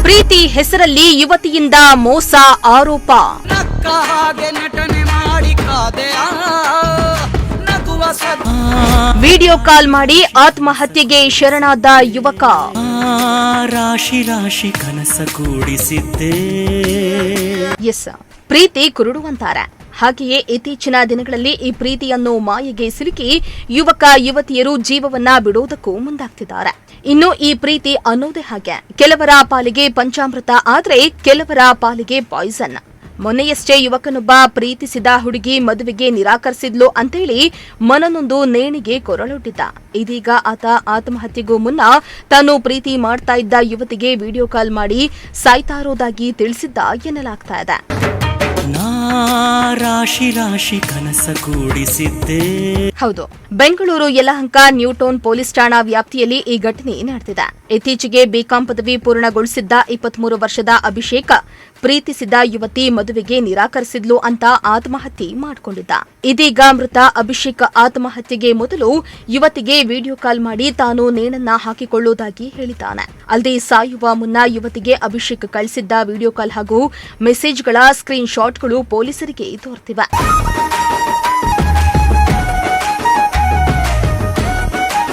ಪ್ರೀತಿ ಹೆಸರಲ್ಲಿ ಯುವತಿಯಿಂದ ಮೋಸ ಆರೋಪ. ವಿಡಿಯೋ ಕಾಲ್ ಮಾಡಿ ಆತ್ಮಹತ್ಯೆಗೆ ಶರಣಾದ ಯುವಕ. ರಾಶಿ ರಾಶಿ ಕನಸ ಕೂಡಿಸಿದ್ದೆ. ಎಸ್, ಪ್ರೀತಿ ಕುರುಡುವಂತಾರೆ. ಹಾಗೆಯೇ ಇತ್ತೀಚಿನ ದಿನಗಳಲ್ಲಿ ಈ ಪ್ರೀತಿಯನ್ನು ಮಾಯೆಗೆ ಸಿಲುಕಿ ಯುವಕ ಯುವತಿಯರು ಜೀವವನ್ನ ಬಿಡೋದಕ್ಕೂ ಮುಂದಾಗ್ತಿದ್ದಾರೆ. ಇನ್ನು ಈ ಪ್ರೀತಿ ಅನ್ನೋದೇ ಹಾಗೆ, ಕೆಲವರ ಪಾಲಿಗೆ ಪಂಚಾಮೃತ ಆದ್ರೆ ಕೆಲವರ ಪಾಲಿಗೆ ಪಾಯ್ಸನ್. ಮೊನ್ನೆಯಷ್ಟೇ ಯುವಕನೊಬ್ಬ ಪ್ರೀತಿಸಿದ ಹುಡುಗಿ ಮದುವೆಗೆ ನಿರಾಕರಿಸಿದ್ಲು ಅಂತೇಳಿ ಮನನೊಂದು ನೇಣಿಗೆ ಕೊರಳೊಡ್ಡಿದ್ದ. ಇದೀಗ ಆತ ಆತ್ಮಹತ್ಯೆಗೂ ಮುನ್ನ ತಾನು ಪ್ರೀತಿ ಮಾಡ್ತಾ ಇದ್ದ ಯುವತಿಗೆ ವಿಡಿಯೋ ಕಾಲ್ ಮಾಡಿ ಸಾಯ್ತಾ ಇರೋದಾಗಿ ತಿಳಿಸಿದ್ದ ಎನ್ನಲಾಗ್ತಾ ಇದೆ. ರಾಶಿ ರಾಶಿ ಕನಸ ಕೂಡಿಸಿದ್ದೆ. ಹೌದು, ಬೆಂಗಳೂರು ಯಲಹಂಕ ನ್ಯೂಟೌನ್ ಪೊಲೀಸ್ ಠಾಣಾ ವ್ಯಾಪ್ತಿಯಲ್ಲಿ ಈ ಘಟನೆ ನಡೆದಿದೆ. ಇತ್ತೀಚೆಗೆ ಬಿಕಾಂ ಪದವಿ ಪೂರ್ಣಗೊಳಿಸಿದ್ದ 23 ವರ್ಷದ ಅಭಿಷೇಕ್ ಪ್ರೀತಿಸಿದ ಯುವತಿ ಮದುವೆಗೆ ನಿರಾಕರಿಸಿದ್ಲು ಅಂತ ಆತ್ಮಹತ್ಯೆ ಮಾಡಿಕೊಂಡಿದ್ದ. ಇದೀಗ ಮೃತ ಅಭಿಷೇಕ್ ಆತ್ಮಹತ್ಯೆಗೆ ಮೊದಲು ಯುವತಿಗೆ ವಿಡಿಯೋ ಕಾಲ್ ಮಾಡಿ ತಾನು ನೇಣನ್ನ ಹಾಕಿಕೊಳ್ಳುವುದಾಗಿ ಹೇಳಿದ್ದಾನೆ. ಅಲ್ಲದೆ ಸಾಯುವ ಮುನ್ನ ಯುವತಿಗೆ ಅಭಿಷೇಕ್ ಕಳಿಸಿದ್ದ ವಿಡಿಯೋ ಕಾಲ್ ಹಾಗೂ ಮೆಸೇಜ್ಗಳ ಸ್ಕ್ರೀನ್ ಶಾಟ್ಗಳು ಪೊಲೀಸರಿಗೆ ತೋರ್ತಿವೆ.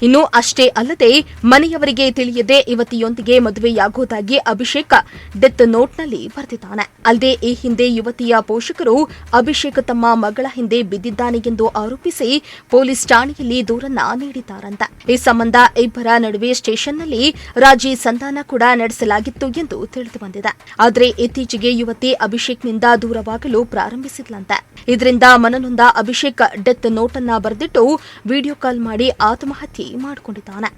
ಇನ್ನು ಅಷ್ಟೇ ಅಲ್ಲದೆ ಮನೆಯವರಿಗೆ ತಿಳಿಯದೆ ಯುವತಿಯೊಂದಿಗೆ ಮದುವೆಯಾಗುವುದಾಗಿ ಅಭಿಷೇಕ್ ಡೆತ್ ನೋಟ್ನಲ್ಲಿ ಬರೆದಿದ್ದಾನೆ. ಅಲ್ಲದೆ ಈ ಹಿಂದೆ ಯುವತಿಯ ಪೋಷಕರು ಅಭಿಷೇಕ್ ತಮ್ಮ ಮಗಳ ಹಿಂದೆ ಬಿದ್ದಿದ್ದಾನೆ ಎಂದು ಆರೋಪಿಸಿ ಪೊಲೀಸ್ ಠಾಣೆಯಲ್ಲಿ ದೂರನ್ನ ನೀಡಿದ್ದಾರಂತೆ. ಈ ಸಂಬಂಧ ಇಬ್ಬರ ನಡುವೆ ಸ್ಟೇಷನ್ನಲ್ಲಿ ರಾಜಿ ಸಂಧಾನ ಕೂಡ ನಡೆಸಲಾಗಿತ್ತು ಎಂದು ತಿಳಿದು ಬಂದಿದೆ. ಆದರೆ ಇತ್ತೀಚೆಗೆ ಯುವತಿ ಅಭಿಷೇಕ್ನಿಂದ ದೂರವಾಗಲು ಪ್ರಾರಂಭಿಸಿದ್ಲಂತೆ. ಇದರಿಂದ ಮನನೊಂದ ಅಭಿಷೇಕ್ ಡೆತ್ ನೋಟನ್ನ ಬರೆದಿಟ್ಟು ವಿಡಿಯೋ ಕಾಲ್ ಮಾಡಿ ಆತ್ಮಹತ್ಯೆ ಮಾಡಿಕೊಂಡಿದ್ದಾನೆ.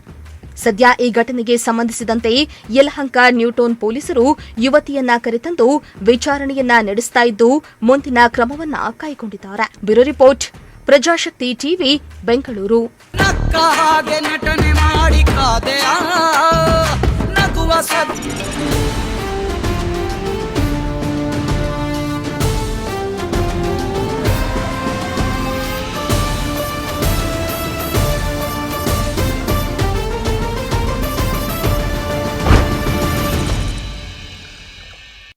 ಸದ್ಯ ಈ ಘಟನೆಗೆ ಸಂಬಂಧಿಸಿದಂತೆ ಯಲಹಂಕ ನ್ಯೂಟೌನ್ ಪೊಲೀಸರು ಯುವತಿಯನ್ನ ಕರೆತಂದು ವಿಚಾರಣೆಯನ್ನ ನಡೆಸ್ತಾ ಇದ್ದು ಮುಂದಿನ ಕ್ರಮವನ್ನ ಕೈಗೊಂಡಿದ್ದಾರೆ. Bureau report, Prajashakti TV, Bengaluru. ನಟನೆ ಮಾಡಿ